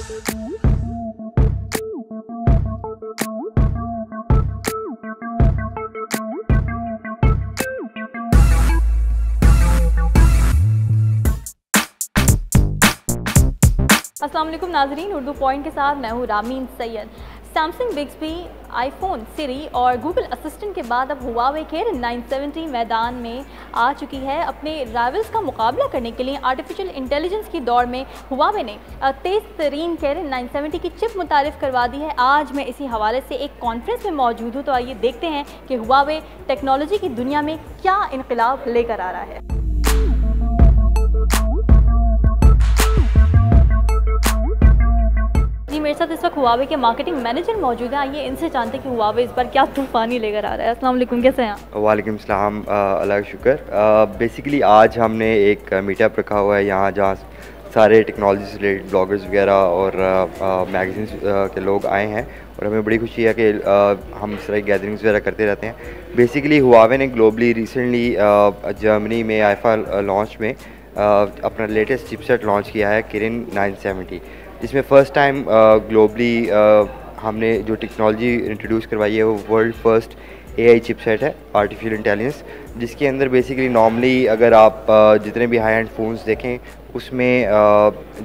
अस्सलाम वालेकुम नाज़रीन, उर्दू पॉइंट के साथ मैं हूँ Rameen Syed. Samsung Bixby, iPhone, Siri और गूगल असिस्टेंट के बाद अब हुआवे किरिन 970 मैदान में आ चुकी है। अपने राइवल्स का मुकाबला करने के लिए आर्टिफिशियल इंटेलिजेंस की दौड़ में हुआवे ने तेज़ तरीन किरिन 970 की चिप मुतारिफ़ करवा दी है। आज मैं इसी हवाले से एक कॉन्फ्रेंस में मौजूद हूँ, तो आइए देखते हैं कि हुआवे टेक्नोलॉजी की दुनिया में क्या इनकलाब लेकर आ रहा है। मेरे साथ इस वक्त हुआवे के मार्केटिंग मैनेजर मौजूद हैं। आइए इनसे जानते हैं कि हुआवे इस बार क्या तूफ़ानी लेकर आ रहा है। अस्सलाम वालेकुम, कैसे हैं आप? वालेकुम सलाम, अल्लाह का शुक्र। बेसिकली आज हमने एक मीटअप रखा हुआ है यहाँ, जहाँ सारे टेक्नोलॉजी से रिलेटेड ब्लॉगर्स वगैरह और मैगजीन्स के लोग आए हैं और हमें बड़ी खुशी है कि हम इस तरह की गैदरिंग्स वगैरह करते रहते हैं। बेसिकली हुआवे ने ग्लोबली रिसेंटली जर्मनी में आईफा लॉन्च में अपना लेटेस्ट चिपसेट लॉन्च किया है किरिन 970, जिसमें फ़र्स्ट टाइम ग्लोबली हमने जो टेक्नोलॉजी इंट्रोड्यूस करवाई है वो वर्ल्ड फर्स्ट एआई चिपसेट है, आर्टिफिशियल इंटेलिजेंस, जिसके अंदर बेसिकली नॉर्मली अगर आप जितने भी हाई एंड फ़ोन्स देखें उसमें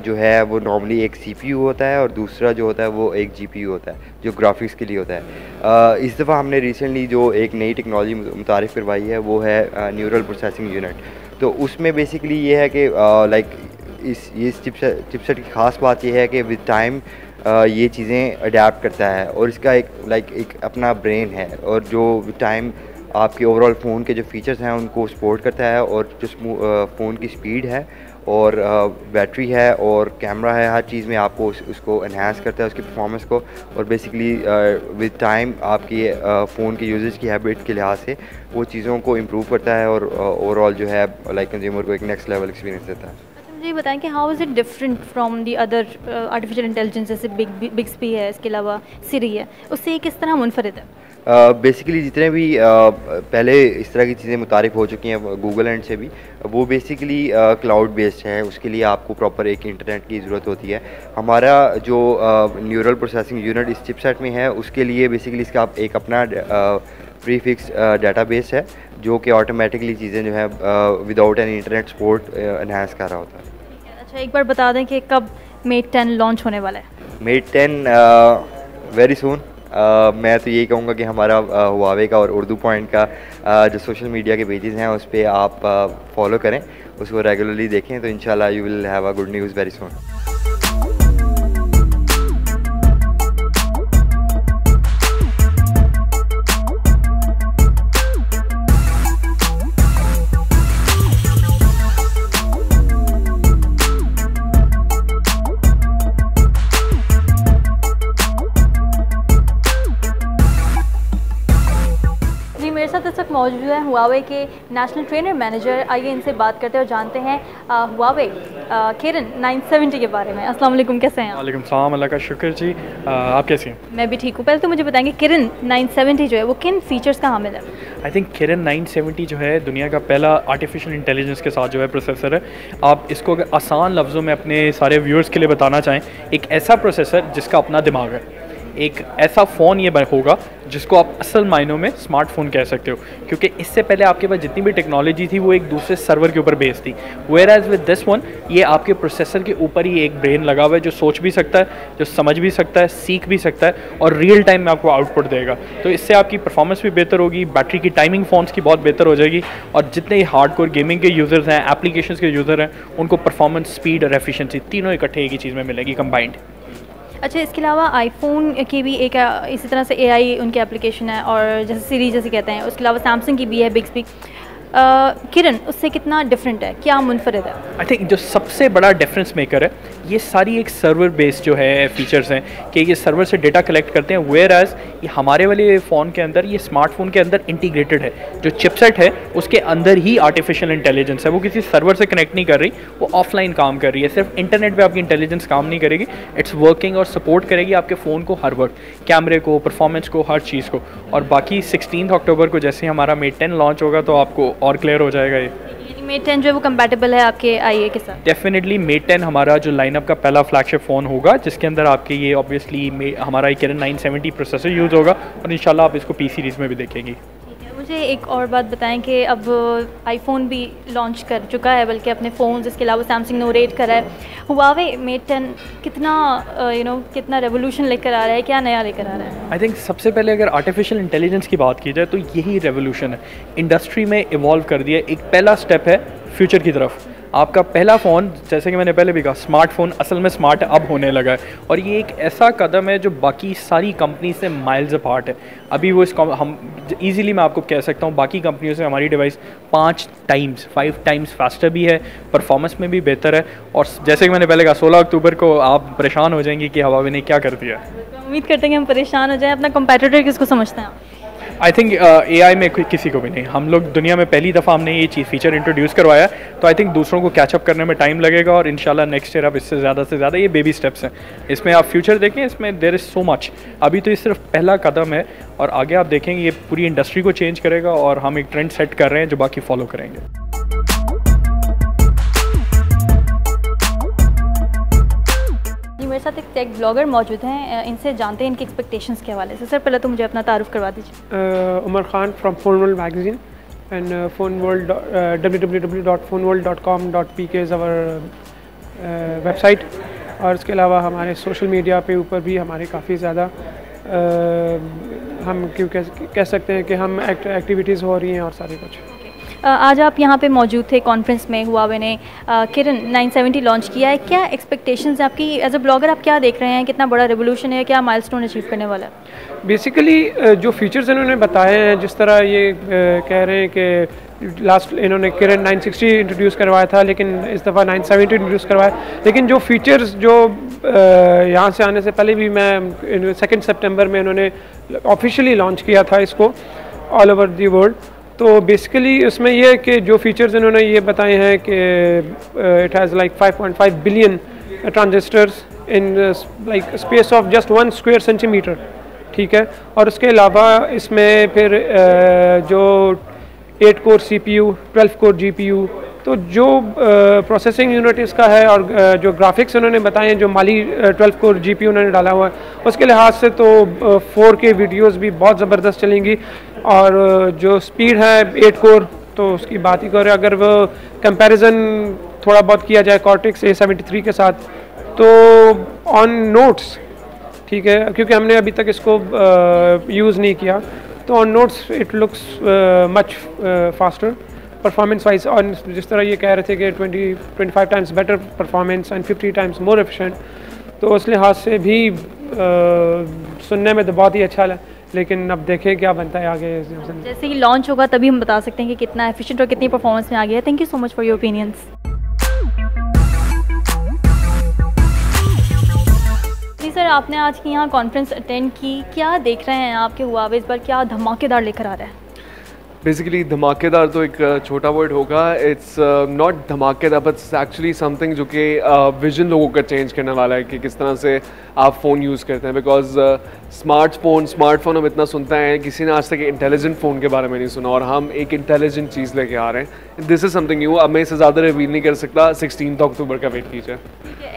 जो है वो नॉर्मली एक सीपीयू होता है और दूसरा जो होता है वो एक जीपीयू होता है जो ग्राफिक्स के लिए होता है। इस दफ़ा हमने रिसेंटली जो एक नई टेक्नोलॉजी मुतारिफ़ करवाई है वो है न्यूरल प्रोसेसिंग यूनिट। तो उसमें बेसिकली ये है कि इस चिपसेट की ख़ास बात यह है कि विद टाइम ये चीज़ें अडेप्ट करता है और इसका एक अपना ब्रेन है और जो विद टाइम आपके ओवरऑल फ़ोन के जो फीचर्स हैं उनको सपोर्ट करता है और जो फ़ोन की स्पीड है और बैटरी है और कैमरा है, हर चीज़ में आपको उसको एनहांस करता है उसकी परफॉर्मेंस को। और बेसिकली विद टाइम आपकी फ़ोन के यूजेज की हैबिट के लिहाज से वो चीज़ों को इम्प्रूव करता है और ओवरऑल जो है कंज्यूमर को एक नेक्स्ट लेवल एक्सपीरियंस देता है। मुझे बताएं कि how is it different from the other artificial intelligence, जैसे बिक्सबी है, इसके अलावा सिरी है, उससे किस तरह मुनफरिद है? बेसिकली जितने भी पहले इस तरह की चीज़ें मुतारिफ़ हो चुकी हैं गूगल एंड से भी, वो बेसिकली क्लाउड बेस्ड है, उसके लिए आपको प्रॉपर एक इंटरनेट की ज़रूरत होती है। हमारा जो न्यूरल प्रोसेसिंग यूनिट इस चिपसेट में है उसके लिए बेसिकली इसका एक अपना प्रीफिक्स डाटाबेस है जो कि ऑटोमेटिकली चीज़ें जो है without any internet support enhance कर रहा होता है। अच्छा, एक बार बता दें कि कब मेट 10 लॉन्च होने वाला है? Mate 10 very soon. मैं तो यही कहूँगा कि हमारा हुआवे का और उर्दू पॉइंट का जो सोशल मीडिया के पेजेस हैं उस पर आप फॉलो करें, उसको रेगुलरली देखें, तो इंशाल्लाह you will have a good news very soon. मेरे साथ इस वक्त मौजूद है हुआवे के नेशनल ट्रेनर मैनेजर। आइए इनसे बात करते हैं और जानते हैं हुआवे किरिन 970 के बारे में। अस्सलाम वालेकुम, कैसे हैं आप? वालेकुम सलाम, अल्लाह का शुक्र जी। आप कैसे हैं? मैं भी ठीक हूँ। पहले तो मुझे बताएंगे किरिन 970 जो है वो किन फीचर्स का हामिल है? आई थिंक किरिन 970 जो है दुनिया का पहला आर्टिफिशियल इंटेलिजेंस के साथ जो है प्रोसेसर है। आप इसको अगर आसान लफ्ज़ों में अपने सारे व्यूअर्स के लिए बताना चाहें, एक ऐसा प्रोसेसर जिसका अपना दिमाग है, एक ऐसा फ़ोन ये होगा जिसको आप असल मायनों में स्मार्टफोन कह सकते हो, क्योंकि इससे पहले आपके पास जितनी भी टेक्नोलॉजी थी वो एक दूसरे सर्वर के ऊपर बेस्ड थी। Whereas with this one, ये आपके प्रोसेसर के ऊपर ही एक ब्रेन लगा हुआ है जो सोच भी सकता है, जो समझ भी सकता है, सीख भी सकता है और रियल टाइम में आपको आउटपुट देगा। तो इससे आपकी परफॉर्मेंस भी बेहतर होगी, बैटरी की टाइमिंग फ़ोन्स की बहुत बेहतर हो जाएगी और जितने हार्डकोर गेमिंग के यूज़र्स हैं, एप्लीकेशंस के यूज़र हैं, उनको परफॉर्मेंस, स्पीड और एफिशिएंसी तीनों इकट्ठे एक ही चीज़ में मिलेगी, कंबाइंड। अच्छा, इसके अलावा आईफोन की भी एक इसी तरह से एआई उनकी एप्लीकेशन है और जैसे सीरीज जैसे कहते हैं, उसके अलावा सैमसंग की भी है बिक्सबी। किरिन उससे कितना डिफरेंट है, क्या मुनफरिद है? आई थिंक जो सबसे बड़ा डिफरेंस मेकर है, ये सारी एक सर्वर बेस्ड जो है फीचर्स हैं कि ये सर्वर से डेटा कलेक्ट करते हैं, वेयर एज ये हमारे वाले फ़ोन के अंदर, ये स्मार्टफोन के अंदर इंटीग्रेटेड है। जो चिपसेट है उसके अंदर ही आर्टिफिशियल इंटेलिजेंस है, वो किसी सर्वर से कनेक्ट नहीं कर रही, वो ऑफलाइन काम कर रही है। सिर्फ इंटरनेट पर आपकी इंटेलिजेंस काम नहीं करेगी, इट्स वर्किंग और सपोर्ट करेगी आपके फ़ोन को हर वक्त, कैमरे को, परफॉर्मेंस को, हर चीज़ को। और बाकी 16 अक्टूबर को जैसे हमारा मेट 10 लॉन्च होगा तो आपको और क्लियर हो जाएगा ये। मेट 10 जो है वो कंपैटिबल है आपके IA के साथ? डेफिनेटली मेट 10 हमारा जो लाइनअप का पहला फ्लैगशिप फ़ोन होगा, जिसके अंदर आपके ये ऑब्वियसली हमारा Kirin 970 प्रोसेसर यूज़ होगा, और इंशाल्लाह आप इसको P सीरीज़ में भी देखेंगी। मुझे एक और बात बताएं कि अब आईफोन भी लॉन्च कर चुका है, बल्कि अपने फ़ोन्स, इसके अलावा सैमसंग Note 8 करा है, हुआवे मेट 10 कितना कितना रेवोल्यूशन लेकर आ रहा है, क्या नया लेकर आ रहा है? आई थिंक सबसे पहले अगर आर्टिफिशियल इंटेलिजेंस की बात की जाए तो यही रेवोल्यूशन है, इंडस्ट्री में इवॉल्व कर दिया। एक पहला स्टेप है फ्यूचर की तरफ। आपका पहला फ़ोन, जैसे कि मैंने पहले भी कहा, स्मार्टफोन असल में स्मार्ट अब होने लगा है, और ये एक ऐसा कदम है जो बाकी सारी कंपनी से माइल्स अपार्ट है। अभी वो हम इजीली मैं आपको कह सकता हूँ बाकी कंपनियों से हमारी डिवाइस 5 टाइम्स फास्टर भी है, परफॉर्मेंस में भी बेहतर है, और जैसे कि मैंने पहले कहा 16 अक्टूबर को आप परेशान हो जाएंगी कि हुआवे ने क्या कर दिया। उम्मीद करते हैं कि हम परेशान हो जाएं। अपना कंपेटिटर किसको समझते हैं आप? आई थिंक AI में किसी को भी नहीं। हम लोग दुनिया में पहली दफ़ा हमने ये चीज़ फीचर इंट्रोड्यूस करवाया, तो आई थिंक दूसरों को कैचअप करने में टाइम लगेगा, और इंशाल्लाह नेक्स्ट ईयर अब इससे ज़्यादा से ज़्यादा, ये बेबी स्टेप्स हैं। इसमें आप फ्यूचर देखें, इसमें देयर इज़ सो मच। अभी तो ये सिर्फ पहला कदम है, और आगे आप देखेंगे ये पूरी इंडस्ट्री को चेंज करेगा, और हम एक ट्रेंड सेट कर रहे हैं जो बाकी फॉलो करेंगे। मेरे साथ एक टेक ब्लॉगर मौजूद हैं, इनसे जानते हैं इनके एक्सपेक्टेशंस के हवाले से। सर पहले तो मुझे अपना तारुफ करवा दीजिए। Umar Khan from phone world magazine and phone world www.phoneworld.com.pk is our website, और इसके अलावा हमारे सोशल मीडिया पे ऊपर भी हमारे काफ़ी ज़्यादा हम क्यों कह सकते हैं कि हम एक्टिविटीज़ हो रही हैं और सारी कुछ। आज आप यहाँ पे मौजूद थे कॉन्फ्रेंस में, हुआवे ने Kirin 970 लॉन्च किया है। क्या एक्सपेक्टेशंस है आपकी? एज अ ब्लॉगर आप क्या देख रहे हैं, कितना बड़ा रेवोल्यूशन है, क्या माइलस्टोन अचीव करने वाला है? बेसिकली जो फीचर्स इन्होंने बताए हैं, जिस तरह ये कह रहे हैं कि लास्ट इन्होंने Kirin 960 इंट्रोड्यूस करवाया था, लेकिन इस दफ़ा 970 इंट्रोड्यूस करवाया, लेकिन जो फीचर्स जो यहाँ से आने से पहले भी मैं 2 सितंबर में इन्होंने ऑफिशियली लॉन्च किया था इसको ऑल ओवर दी वर्ल्ड। तो बेसिकली उसमें ये है कि जो फीचर्स इन्होंने ये बताए हैं कि it has like 5.5 billion transistors in like space of just 1 square centimetre, ठीक है। और उसके अलावा इसमें फिर जो 8 कोर CPU, 12 कोर GPU, तो जो प्रोसेसिंग यूनिट इसका है, और जो ग्राफिक्स उन्होंने बताए हैं, जो माली 12 कोर GPU उन्होंने डाला हुआ है, उसके लिहाज से तो 4K वीडियोस भी बहुत ज़बरदस्त चलेंगी। और जो स्पीड है 8 कोर, तो उसकी बात ही करें, अगर वो कंपैरिजन थोड़ा बहुत किया जाए Cortex A73 के साथ, तो ऑन नोट्स, ठीक है, क्योंकि हमने अभी तक इसको यूज़ नहीं किया, तो on notes it looks much faster performance wise. और जिस तरह ये कह रहे थे कि 25 times better performance and 50 times more efficient, तो उस लिहाज से भी सुनने में तो बहुत ही अच्छा लगा, लेकिन अब देखें क्या बनता है आगे। जैसे ही लॉन्च होगा तभी हम बता सकते हैं कि कितना एफिशिएंट और कितनी परफॉर्मेंस में आ गया है। Thank you so much for your opinions. जी सर, आपने आज की यहाँ कॉन्फ्रेंस अटेंड की, क्या देख रहे हैं आपके हुआवे इस बार क्या धमाकेदार लेकर आ रहा है? बेसिकली धमाकेदार तो एक छोटा वर्ड होगा, इट्स नॉट धमाकेदार बट इट्स एक्चुअली समथिंग जो कि विजन लोगों का चेंज करने वाला है कि किस तरह से आप फ़ोन यूज़ करते हैं। बिकॉज स्मार्टफोन हम इतना सुनते हैं, किसी ने आज तक इंटेलिजेंट फ़ोन के बारे में नहीं सुना, और हम एक इंटेलिजेंट चीज़ लेके आ रहे हैं। This is something new. अब मैं इसे ज़्यादा रिवील नहीं कर सकता, 16 अक्टूबर का वेट कीजिए।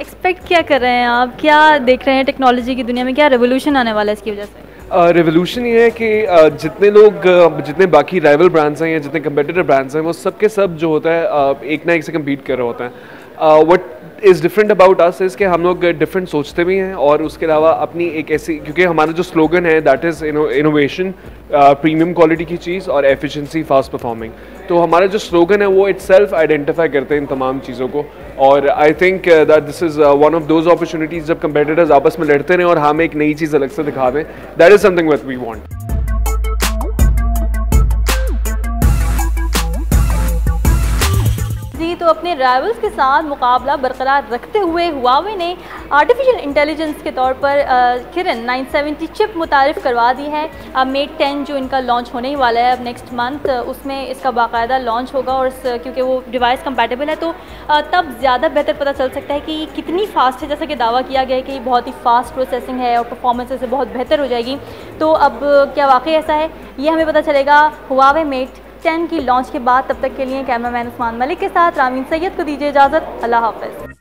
एक्सपेक्ट क्या कर रहे हैं आप, क्या देख रहे हैं टेक्नोलॉजी की दुनिया में, क्या रेवोल्यूशन आने वाला है इसकी वजह से? रेवोल्यूशन ये है कि जितने बाकी राइवल ब्रांड्स हैं या जितने कंपेटिटर ब्रांड्स हैं, वो सब के सब जो होता है एक ना एक से कम्पीट कर रहे होते हैं। What is different about us is कि हम लोग डिफरेंट सोचते भी हैं, और उसके अलावा अपनी एक ऐसी, क्योंकि हमारा जो स्लोगन है that is innovation, premium quality की चीज़, और एफिशिएंसी, फास्ट परफॉर्मिंग। तो हमारा जो स्लोगन है वो इटसेल्फ आइडेंटिफाई करते हैं इन तमाम चीज़ों को। और I think that this is one of those opportunities जब कंपेटिटर्स आपस में लड़ते रहें और हम एक नई चीज़ अलग से दिखा दें, that is something what we want. तो अपने राइवल्स के साथ मुकाबला बरकरार रखते हुए हुआवे ने आर्टिफिशियल इंटेलिजेंस के तौर पर Kirin 970 चिप मुतारिफ़ करवा दी है। अब मेट 10 जो इनका लॉन्च होने ही वाला है अब नेक्स्ट मंथ, उसमें इसका बाकायदा लॉन्च होगा, और क्योंकि वो डिवाइस कंपैटिबल है तो तब ज़्यादा बेहतर पता चल सकता है कि कितनी फ़ास्ट है। जैसा कि दावा किया गया है कि बहुत ही फ़ास्ट प्रोसेसिंग है और परफॉर्मेंस इससे बहुत बेहतर हो जाएगी। तो अब क्या वाकई ऐसा है, ये हमें पता चलेगा हुआवे मेट 10 की लॉन्च के बाद। तब तक के लिए कैमरामैन उस्मान मलिक के साथ रामीन सैयद को दीजिए इजाज़त। अल्लाह हाफ़िज़।